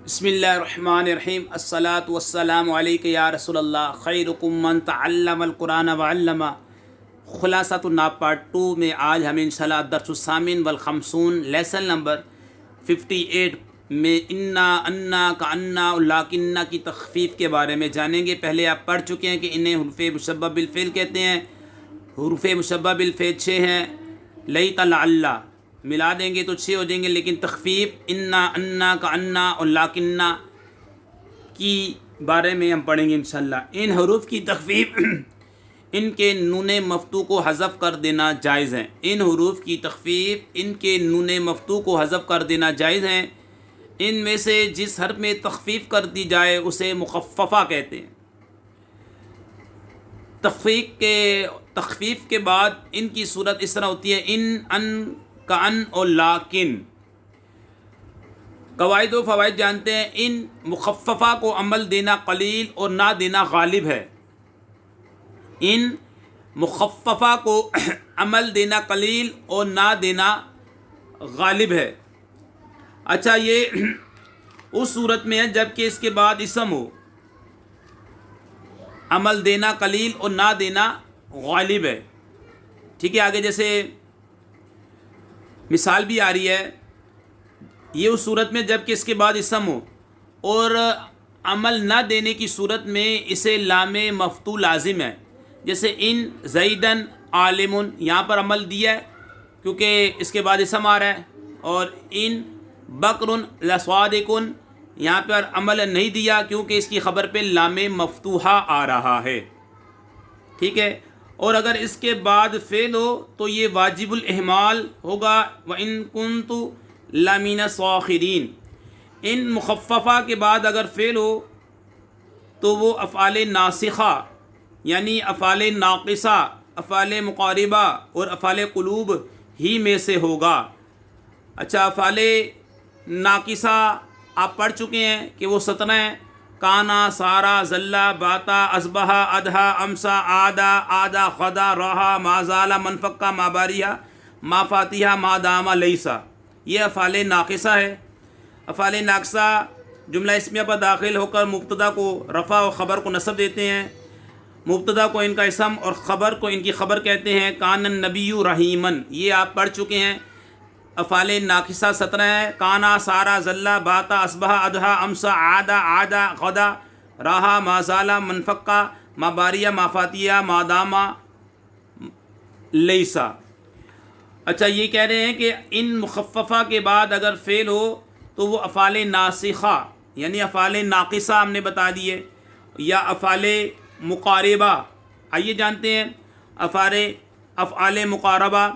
بسم اللہ الرحمن الرحیم الصلاۃ والسلام علیک یا رسول اللہ خیرکم من تعلم القرآن وعلمہ۔ خلاصۃ الناب پارٹ 2 میں آج ہم انشاءاللہ درس الثامن والخمسون لیسن نمبر 58 میں انا کانا لاکنہ کی تخفیف کے بارے میں جانیں گے۔ پہلے آپ پڑھ چکے ہیں کہ انہیں حروف مشبہ بالفعل کہتے ہیں۔ حروف مشبہ بالفعل 6 ہیں، لیت لعل ملا دیں گے تو 6 ہو جائیں گے، لیکن تخفیف انا کانا اور لاکنہ کی بارے میں ہم پڑھیں گے انشاءاللہ۔ ان حروف کی تخفیف ان کے نون مفتوح کو حذف کر دینا جائز ہے۔ ان حروف کی تخفیف ان کے نون مفتوح کو حذف کر دینا جائز ہیں۔ ان میں سے جس حرف میں تخفیف کر دی جائے اسے مخففہ کہتے ہیں۔ تخفیف کے بعد ان کی صورت اس طرح ہوتی ہے ان کان اور لاکن۔ قواعد و فوائد جانتے ہیں۔ ان مخففہ کو عمل دینا قلیل اور نہ دینا غالب ہے۔ ان مخففہ کو عمل دینا قلیل اور نہ دینا غالب ہے۔ اچھا، یہ اس صورت میں ہے جب کہ اس کے بعد اسم ہو، عمل دینا قلیل اور نہ دینا غالب ہے۔ ٹھیک ہے، آگے جیسے مثال بھی آ رہی ہے، یہ اس صورت میں جب کہ اس کے بعد اسم ہو اور عمل نہ دینے کی صورت میں اسے لام مفتوح لازم ہے۔ جیسے ان زیدن عالمن، یہاں پر عمل دیا ہے کیونکہ اس کے بعد اسم آ رہا ہے، اور ان بکرن لصادقن، یہاں پر عمل نہیں دیا کیونکہ اس کی خبر پہ لام مفتوحہ آ رہا ہے۔ ٹھیک ہے، اور اگر اس کے بعد فعل ہو تو یہ واجب الاحمال ہوگا، وَإِن كُنتُ لَمِنَ الصَّاخِرِينَ۔ ان مخففہ کے بعد اگر فعل ہو تو وہ افعال ناسخہ یعنی افعال ناقصہ، افعال مقاربہ اور افعال قلوب ہی میں سے ہوگا۔ اچھا، افعال ناقصہ آپ پڑھ چکے ہیں کہ وہ 17 ہیں: کانا، سارا، ذلہ، باتا، اصبحا، ادھا، امسا، آدا، خدا، رہا، ما زالا، منفقہ، ما باریہ، ما فاتحہ، ما داما، لیسا۔ یہ افعال ناقصہ ہے۔ افعال ناقصہ جملہ اسمیہ پر داخل ہو کر مبتدا کو رفع اور خبر کو نصب دیتے ہیں۔ مبتدا کو ان کا اسم اور خبر کو ان کی خبر کہتے ہیں۔ کان النبی رحیمن، یہ آپ پڑھ چکے ہیں۔ افعال ناقصہ 17 ہے: کانا، سارا، ذلہ، باتا، اصبحا، ادھا، امسا، آدا، غدا، رہا، ما زالا، منفقہ، ما باریہ، ما فاتحہ، ما داما، لیسا۔ اچھا، یہ کہہ رہے ہیں کہ ان مخففہ کے بعد اگر فعل ہو تو وہ افعال ناسخہ یعنی افعال ناقصہ ہم نے بتا دیے، یا افعال مقاربہ۔ آئیے جانتے ہیں افعال مقاربہ،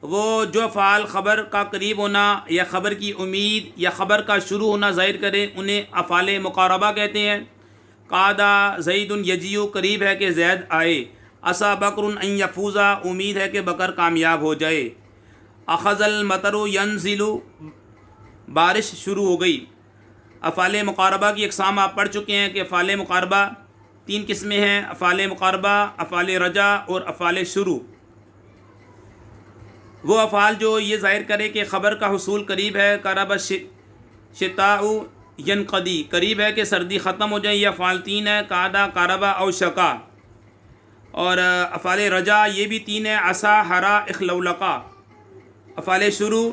وہ جو افعال خبر کا قریب ہونا یا خبر کی امید یا خبر کا شروع ہونا ظاہر کرے انہیں افعال مقاربہ کہتے ہیں۔ قادا زید یجیء، قریب ہے کہ زید آئے۔ عسیٰ بکر ان یفوزا، امید ہے کہ بکر کامیاب ہو جائے۔ اخذ المطر ینزل، بارش شروع ہو گئی۔ افعال مقاربہ کی اقسام آپ پڑھ چکے ہیں کہ افعال مقاربہ 3 قسمیں ہیں: افعال مقاربہ، افعال رجا اور افعال شروع۔ وہ افعال جو یہ ظاہر کرے کہ خبر کا حصول قریب ہے: قرب الشتاء ینقضی، قریب ہے کہ سردی ختم ہو جائے۔ یہ افعال 3 ہے: قعد، قرب او شقا۔ اور افعال رجا یہ بھی 3 ہے: عسیٰ، حرا، اخلولقا۔ افعال شروع،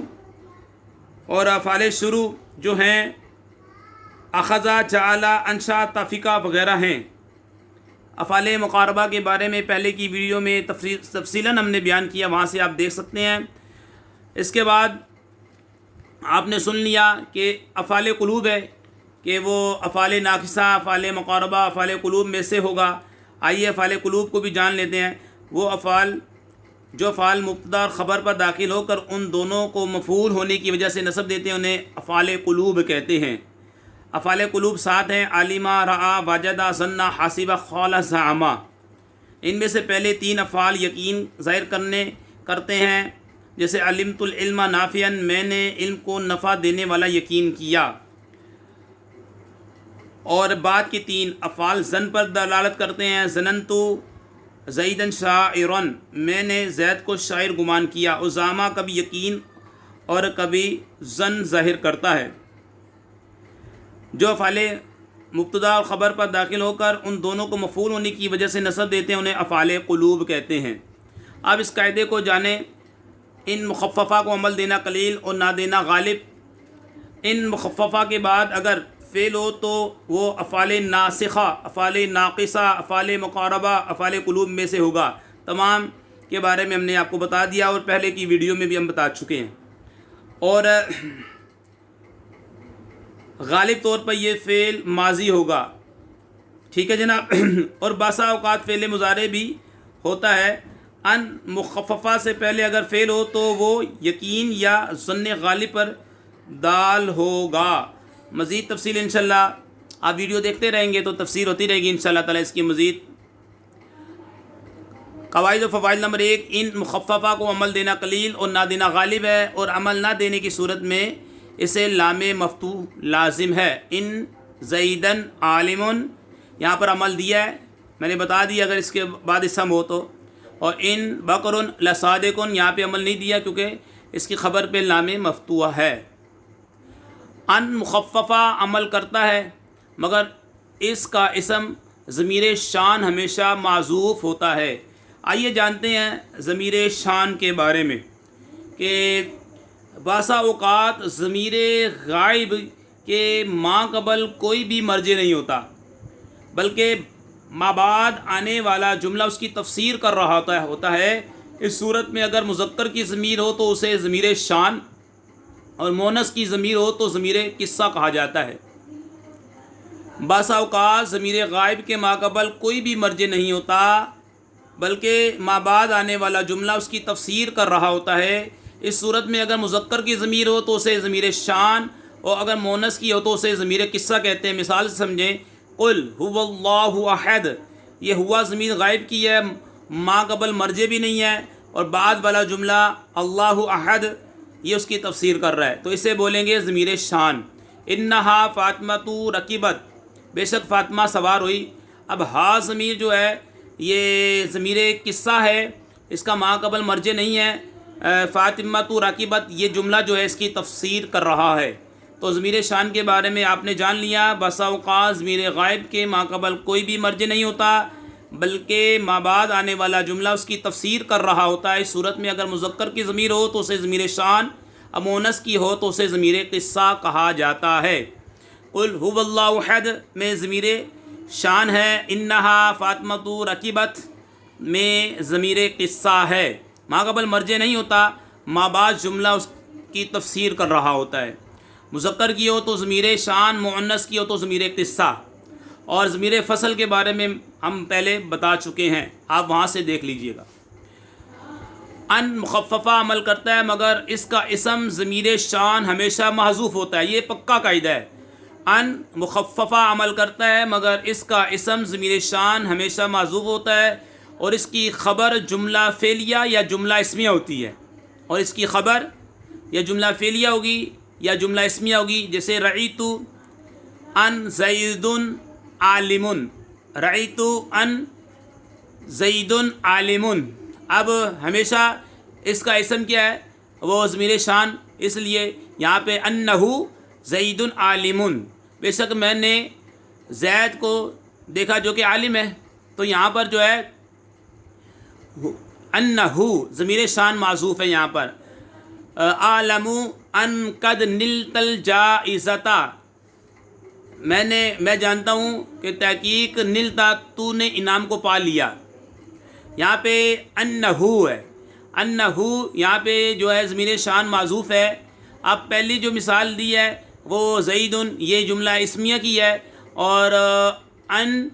اور افعال شروع جو ہیں اخذ، جعل، انشا، تفقہ وغیرہ ہیں۔ افعال مقاربہ کے بارے میں پہلے کی ویڈیو میں تفصیلاً ہم نے بیان کیا، وہاں سے آپ دیکھ سکتے ہیں۔ اس کے بعد آپ نے سن لیا کہ افعال قلوب ہے کہ وہ افعال ناقصہ، افعال مقاربہ، افعال قلوب میں سے ہوگا۔ آئیے افعال قلوب کو بھی جان لیتے ہیں۔ وہ افعال جو افعال مبتدا اور خبر پر داخل ہو کر ان دونوں کو مفعول ہونے کی وجہ سے نصب دیتے ہیں، انہیں افعال قلوب کہتے ہیں۔ افعال قلوب 7 ہیں: عالمہ، رعا، وجدہ، ظنہ، حاسبہ، قال، زعمہ۔ ان میں سے پہلے 3 افعال یقین ظاہر کرتے ہیں، جیسے علمت العلم نافعا، میں نے علم کو نفع دینے والا یقین کیا۔ اور بعد کے 3 افعال ظن پر دلالت کرتے ہیں: ظننت زیدا شاعرا، میں نے زید کو شاعر گمان کیا۔ اور زعمہ کبھی یقین اور کبھی ظن ظاہر کرتا ہے۔ جو افعال مبتدا اور خبر پر داخل ہو کر ان دونوں کو مفعول ہونے کی وجہ سے نصب دیتے ہیں انہیں افعال قلوب کہتے ہیں۔ اب اس قاعدے کو جانیں، ان مخففہ کو عمل دینا قلیل اور نہ دینا غالب۔ ان مخففہ کے بعد اگر فعل ہو تو وہ افعال ناسخہ، افعال ناقصہ، افعال مقاربہ، افعال قلوب میں سے ہوگا۔ تمام کے بارے میں ہم نے آپ کو بتا دیا اور پہلے کی ویڈیو میں بھی ہم بتا چکے ہیں۔ اور غالب طور پر یہ فعل ماضی ہوگا، ٹھیک ہے جناب۔ اور بعض اوقات فعل مضارع بھی ہوتا ہے۔ ان مخففہ سے پہلے اگر فعل ہو تو وہ یقین یا ظن غالب پر دال ہوگا۔ مزید تفصیل انشاءاللہ آپ ویڈیو دیکھتے رہیں گے تو تفسیر ہوتی رہے گی انشاءاللہ تعالیٰ اس کی مزید۔ قواعد و فوائد نمبر 1، ان مخففہ کو عمل دینا قلیل اور نہ دینا غالب ہے، اور عمل نہ دینے کی صورت میں اسے لام مفتوح لازم ہے۔ ان زیدن عالم، یہاں پر عمل دیا ہے، میں نے بتا دیا اگر اس کے بعد اسم ہو تو۔ اور ان بکر لصادق، یہاں پہ عمل نہیں دیا کیونکہ اس کی خبر پہ لام مفتوح ہے۔ ان مخففہ عمل کرتا ہے مگر اس کا اسم ضمیر شان ہمیشہ معذوف ہوتا ہے۔ آئیے جانتے ہیں ضمیر شان کے بارے میں کہ بعض اوقات ضمیر غائب کے ما قبل کوئی بھی مرجع نہیں ہوتا، بلکہ ما بعد آنے والا جملہ اس کی تفسیر کر رہا ہوتا ہے۔ اس صورت میں اگر مذکر کی ضمیر ہو تو اسے ضمیر شان، اور مؤنث کی ضمیر ہو تو ضمیر قصہ کہا جاتا ہے۔ بعض اوقات ضمیر غائب کے ما قبل کوئی بھی مرجع نہیں ہوتا، بلکہ ما بعد آنے والا جملہ اس کی تفسیر کر رہا ہوتا ہے۔ اس صورت میں اگر مذکر کی ضمیر ہو تو اسے ضمیر شان، اور اگر مؤنث کی ہو تو اسے ضمیر قصہ کہتے ہیں۔ مثال سے سمجھیں، قل هو اللہ احد، یہ ہوا ضمیر غائب کی ہے، ما قبل مرجع بھی نہیں ہے، اور بعد والا جملہ اللہ احد یہ اس کی تفسیر کر رہا ہے، تو اسے بولیں گے ضمیر شان۔ انہا فاطمۃ رکبت، بے شک فاطمہ سوار ہوئی۔ اب ہا ضمیر جو ہے یہ ضمیر قصہ ہے، اس کا ما قبل مرجع نہیں ہے۔ فاطمۃ رکبت یہ جملہ جو ہے اس کی تفسیر کر رہا ہے۔ تو ضمیر شان کے بارے میں آپ نے جان لیا، بسا اوقات ضمیر غائب کے ما قبل کوئی بھی مرجع نہیں ہوتا، بلکہ ما بعد آنے والا جملہ اس کی تفسیر کر رہا ہوتا ہے۔ اس صورت میں اگر مذکر کی ضمیر ہو تو اسے ضمیر شان، اور مؤنث کی ہو تو اسے ضمیر قصہ کہا جاتا ہے۔ قل هو اللہ احد میں ضمیر شان ہے، انہا فاطمۃ رکبت میں ضمیر قصہ ہے، ما قبل مرجع نہیں ہوتا، ما بعد جملہ اس کی تفسیر کر رہا ہوتا ہے۔ مذکر کی ہو تو ضمیر شان، مؤنث کی ہو تو ضمیر قصہ۔ اور ضمیر فصل کے بارے میں ہم پہلے بتا چکے ہیں، آپ وہاں سے دیکھ لیجئے گا۔ ان مخففہ عمل کرتا ہے مگر اس کا اسم ضمیر شان ہمیشہ محذوف ہوتا ہے، یہ پکا قاعدہ ہے۔ ان مخففہ عمل کرتا ہے مگر اس کا اسم ضمیر شان ہمیشہ محذوف ہوتا ہے، اور اس کی خبر جملہ فعلیہ یا جملہ اسمیہ ہوتی ہے، اور اس کی خبر یا جملہ فعلیہ ہوگی یا جملہ اسمیہ ہوگی۔ جیسے رعیت ان زید عالم، رعیت ان زید عالم، اب ہمیشہ اس کا اسم کیا ہے؟ وہ ضمیر شان، اس لیے یہاں پہ انہو زید عالم، بے شک میں نے زید کو دیکھا جو کہ عالم ہے، تو یہاں پر جو ہے انہو ضمیر شان معذوف ہے یہاں پر۔ عالم ان قد نلت الجائزۃ، میں جانتا ہوں کہ تحقیق نلتا تو نے انعام کو پا لیا۔ یہاں پہ انہو ہے، انہو یہاں پہ جو ہے ضمیر شان معذوف ہے۔ اب پہلی جو مثال دی ہے وہ زیدن، یہ جملہ اسمیہ کی ہے، اور ان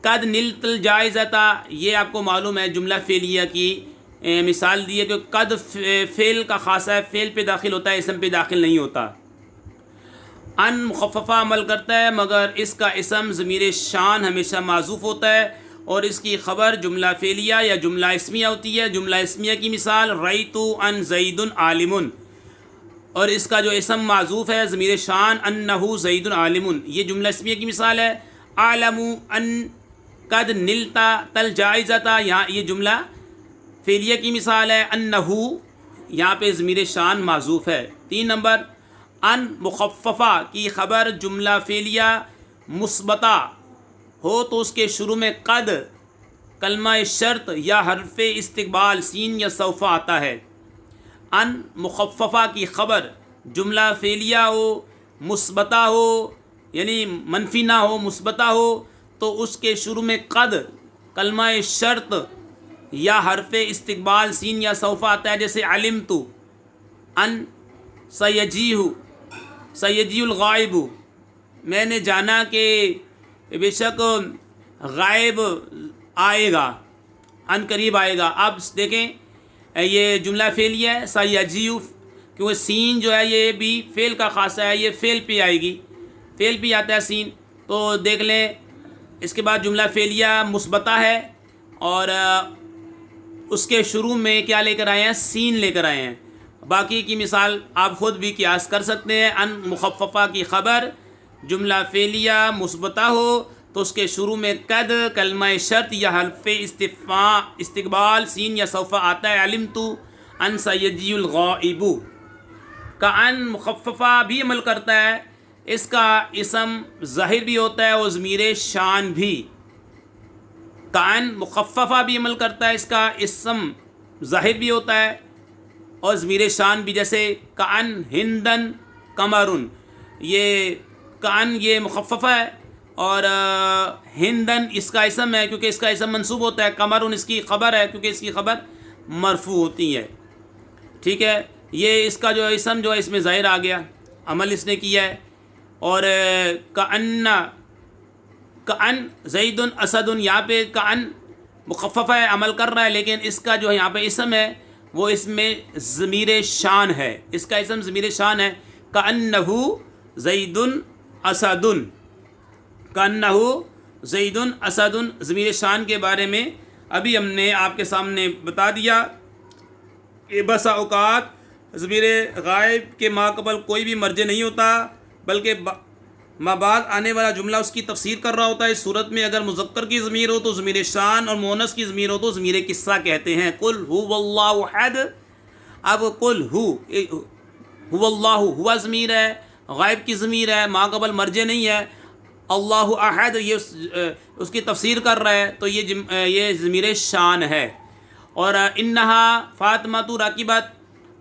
قد نلت الجائزۃ یہ آپ کو معلوم ہے جملہ فعلیہ کی مثال دی ہے کہ قد فعل کا خاصہ ہے، فعل پہ داخل ہوتا ہے، اسم پہ داخل نہیں ہوتا۔ ان مخففہ عمل کرتا ہے مگر اس کا اسم ضمیر شان ہمیشہ معذوف ہوتا ہے، اور اس کی خبر جملہ فعلیہ یا جملہ اسمیہ ہوتی ہے۔ جملہ اسمیہ کی مثال رأیت ان زید عالم، اور اس کا جو اسم معذوف ہے ضمیر شان انہو زید عالم، یہ جملہ اسمیہ کی مثال ہے۔ عالم ان قد نلتا الجائزۃ، یہاں یہ جملہ فعلیہ کی مثال ہے۔ انہو یہاں پہ ضمیر شان معذوف ہے۔ 3 نمبر، ان مخففہ کی خبر جملہ فعلیہ مثبتہ ہو تو اس کے شروع میں قد کلمہ شرط یا حرف استقبال سین یا سوف آتا ہے۔ ان مخففہ کی خبر جملہ فعلیہ ہو مثبتہ ہو یعنی منفی نہ ہو مثبتہ ہو تو اس کے شروع میں قد کلمہ شرط یا حرف استقبال سین یا سوف آتا ہے، جیسے علمت ان سیجی الغائب، میں نے جانا کہ بے شک غائب آئے گا، ان قریب آئے گا۔ اب دیکھیں یہ جملہ فعلیہ ہے سیجیو، کیونکہ سین جو ہے یہ بھی فعل کا خاصہ ہے، یہ فعل پہ آئے گی، فعل پہ آتا ہے سین، تو دیکھ لیں اس کے بعد جملہ فعلیہ مثبتہ ہے اور اس کے شروع میں کیا لے کر آئے ہیں؟ سین لے کر آئے ہیں۔ باقی کی مثال آپ خود بھی قیاس کر سکتے ہیں۔ ان مخففہ کی خبر جملہ فعلیہ مثبتہ ہو تو اس کے شروع میں قد کلمہ شرط یا حرف استقبال سین یا سوف آتا ہے۔ علمت ان سیجی الغائب کا ان مخففہ بھی عمل کرتا ہے، اس کا اسم ظاہر بھی ہوتا ہے اور ضمیر شان بھی۔ کان مخففہ بھی عمل کرتا ہے، اس کا اسم ظاہر بھی ہوتا ہے اور ضمیر شان بھی، جیسے کان ہندن قمرن، یہ کان یہ مخففہ ہے اور ہندن اس کا اسم ہے کیونکہ اس کا اسم منصوب ہوتا ہے، قمرن اس کی خبر ہے کیونکہ اس کی خبر مرفوع ہوتی ہے۔ ٹھیک ہے، یہ اس کا جو اسم جو ہے اس میں ظاہر آ گیا، عمل اس نے کیا ہے۔ اور کأن زید اسد، یہاں پہ کأن مخففہ ہے عمل کر رہا ہے، لیکن اس کا جو ہے یہاں پہ اسم ہے وہ اس میں ضمیر شان ہے، اس کا اسم ضمیر شان ہے۔ کأنہ زید اسد، کأنہ زید اسد، ضمیر شان کے بارے میں ابھی ہم نے آپ کے سامنے بتا دیا کہ بسا اوقات ضمیر غائب کے ماقبل کوئی بھی مرجع نہیں ہوتا، بلکہ بعد آنے والا جملہ اس کی تفسیر کر رہا ہوتا ہے۔ اس صورت میں اگر مذکر کی ضمیر ہو تو ضمیر شان اور مؤنث کی ضمیر ہو تو ضمیر قصہ کہتے ہیں۔ قل هو اللہ احد، اب قل هو اللہ، ہوا ضمیر ہے، غائب کی ضمیر ہے، ماقبل مرجع نہیں ہے۔ اللہ احد یہ اس کی تفسیر کر رہا ہے تو یہ ضمیر شان ہے۔ اور انہا فاطمہ راکبت،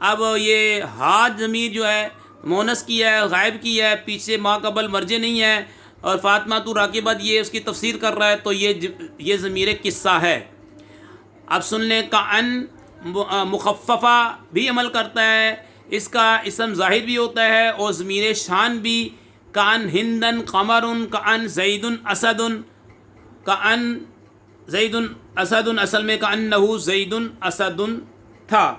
اب یہ ہاتھ ضمیر جو ہے مونس کی ہے، غائب کی ہے، پیچھے ماقبل مرجع نہیں ہے، اور فاطمہ راکبت یہ اس کی تفسیر کر رہا ہے تو یہ ضمیر قصہ ہے۔ اب سن لیں، کأن مخففہ بھی عمل کرتا ہے، اس کا اسم ظاہر بھی ہوتا ہے اور ضمیر شان بھی۔ کأن ہندن قمرن، کأن زید اسد، کأن زید اسد، اصل میں کأنہ زید اسد تھا۔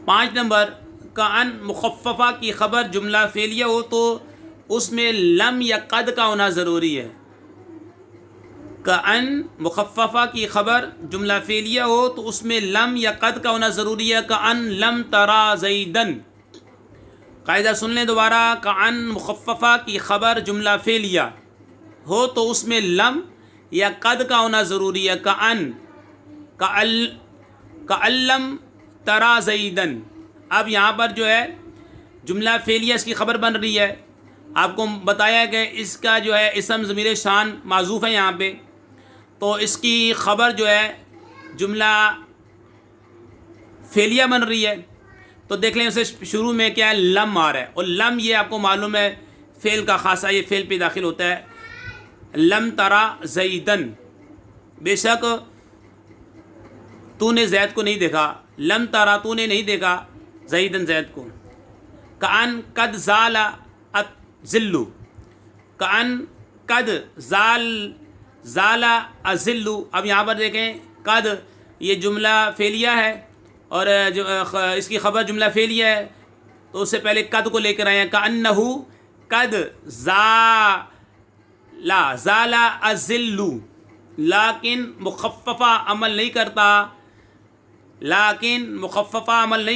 5 نمبر، کأن مخففہ کی خبر جملہ فعلیہ ہو تو اس میں لم یا قد کا ہونا ضروری ہے۔ کأن مخففہ کی خبر جملہ فعلیہ ہو تو اس میں لم یا قد کا ہونا ضروری ہے۔ کأن لم ترا زیدن، قاعدہ سن لیں دوبارہ، کأن مخففہ کی خبر جملہ فعلیہ ہو تو اس میں لم یا قد کا ہونا ضروری ہے۔ کأن لم ترا زیدن، اب یہاں پر جو ہے جملہ فعلیہ اس کی خبر بن رہی ہے، آپ کو بتایا کہ اس کا جو ہے اسم ضمیر شان معذوف ہے یہاں پہ، تو اس کی خبر جو ہے جملہ فعلیہ بن رہی ہے، تو دیکھ لیں اسے شروع میں کیا ہے، لم آ رہا ہے، اور لم یہ آپ کو معلوم ہے فعل کا خاصہ، یہ فعل پہ داخل ہوتا ہے۔ لم ترا زیدن، بے شک تو نے زید کو نہیں دیکھا، لم ترا تو نے نہیں دیکھا زیدن زید کو۔ کأن قد زال الظل، کأن قد زال الظل، اب یہاں پر دیکھیں قد یہ جملہ فعلیہ ہے اور اس کی خبر جملہ فعلیہ ہے، تو اس سے پہلے قد کو لے کر آئے ہیں۔ کأنہ قد زال الظل، لیکن مخففہ عمل نہیں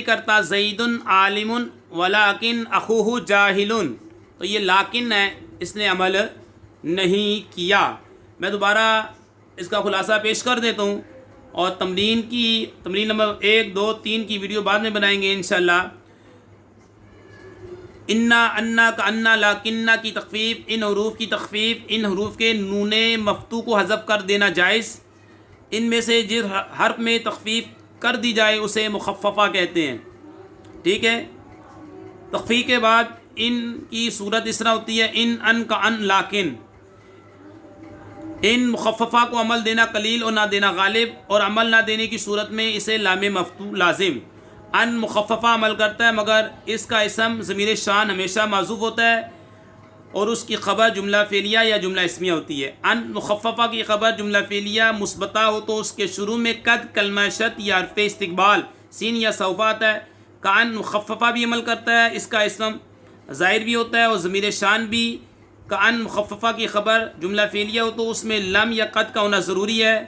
کرتا، زید عالم ولیکن اخوہ جاہل، تو یہ لیکن ہے، اس نے عمل نہیں کیا۔ میں دوبارہ اس کا خلاصہ پیش کر دیتا ہوں، اور تمرین نمبر 1، 2، 3 کی ویڈیو بعد میں بنائیں گے انشاءاللہ۔ انا، انا کا انا، لاکنہ کی تخفیف، ان حروف کی تخفیف، ان حروف کے نون مفتو کو حذف کر دینا جائز. ان میں سے جس حرف میں تخفیف کر دی جائے اسے مخففہ کہتے ہیں. ٹھیک ہے. تخفیف کے بعد ان کی صورت اس طرح ہوتی ہے، ان کا ان، لاکن. ان مخففہ کو عمل دینا قلیل اور نہ دینا غالب، اور عمل نہ دینے کی صورت میں اسے لام مفتوح لازم. ان مخففہ عمل کرتا ہے مگر اس کا اسم ضمیر شان ہمیشہ معذوف ہوتا ہے اور اس کی خبر جملہ فعلیہ یا جملہ اسمیہ ہوتی ہے. ان مخففہ کی خبر جملہ فعلیہ مثبتہ ہو تو اس کے شروع میں قد، کلمہ شرط یا حرف استقبال سین یا سوف آتا ہے. کان مخففہ بھی عمل کرتا ہے، اس کا اسم ظاہر بھی ہوتا ہے اور ضمیر شان بھی. کان مخففہ کی خبر جملہ فعلیہ ہو تو اس میں لم یا قد کا ہونا ضروری ہے،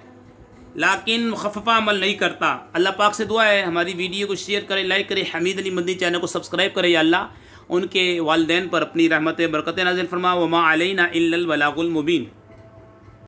لیکن مخففہ عمل نہیں کرتا. اللہ پاک سے دعا ہے ہماری ویڈیو کو شیئر کریں، لائک کریں، حمید علی مدنی چینل کو سبسکرائب کریں. یا اللہ ان کے والدین پر اپنی رحمت برکت نازل فرما. وما علینا الا البلاغ المبین.